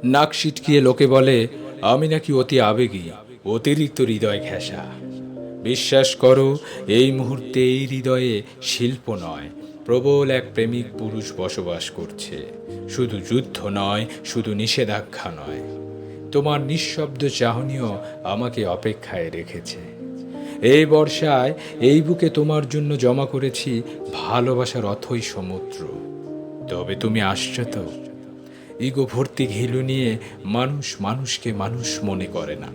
নাক সিটকিয়ে লোকে বলে আমি নাকি অতি আবেগী, অতিরিক্ত হৃদয় ঘেঁষা। বিশ্বাস করো, এই মুহূর্তে এই হৃদয়ে শিল্প নয়, প্রবল এক প্রেমিক পুরুষ বসবাস করছে। শুধু যুদ্ধ নয়, শুধু নিষেধাজ্ঞা নয়, তোমার নিঃশব্দ চাহনিও আমাকে অপেক্ষায় রেখেছে। এই বর্ষায় এই বুকে তোমার জন্য জমা করেছি ভালোবাসার অথৈ সমুদ্র। তবে তুমি আসছো তো? ইগো ভর্তি ঘিলু নিয়ে মানুষ মানুষকে মানুষ মনে করে না।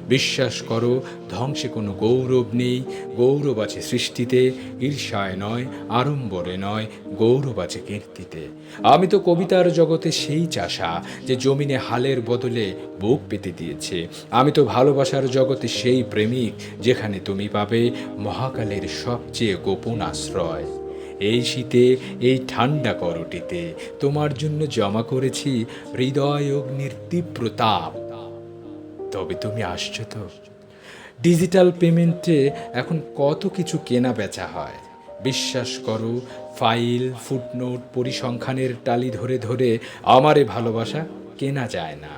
বিশ্বাস করো, ধ্বংসে কোনো গৌরব নেই, গৌরব আছে সৃষ্টিতে। ঈর্ষায় নয়, আড়ম্বরে নয়, গৌরব আছে কীর্তিতে। আমি তো কবিতার জগতে সেই চাষা যে জমিনে হালের বদলে বুক পেতে দিয়েছে। আমি তো ভালোবাসার জগতে সেই প্রেমিক যেখানে তুমি পাবে মহাকালের সবচেয়ে গোপন আশ্রয়। এই শীতে, এই ঠান্ডা করটিতে তোমার জন্য জমা করেছি হৃদয় অগ্নির তীব্র তাপ। তবে তুমি আসছো তো? ডিজিটাল পেমেন্টে এখন কত কিছু কেনা বেচা হয়। বিশ্বাস করো, ফাইল, ফুটনোট, পরিসংখ্যানের টালি ধরে ধরে আমারে ভালোবাসা কেনা যায় না।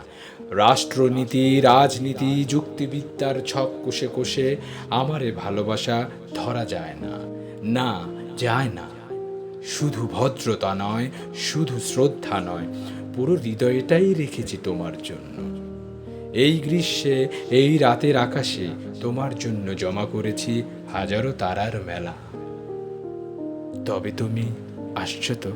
রাষ্ট্রনীতি, রাজনীতি, যুক্তিবিদ্যার ছক কষে কষে আমারে ভালোবাসা ধরা যায় না। না, যায় না। শুধু ভদ্রতা নয়, শুধু শ্রদ্ধা নয়, পুরো হৃদয়টাই রেখেছি তোমার জন্য। এই গ্রীষ্মে, এই রাতের আকাশে তোমার জন্য জমা করেছি হাজারো তারার মেলা। তবে তুমি আসছো তো?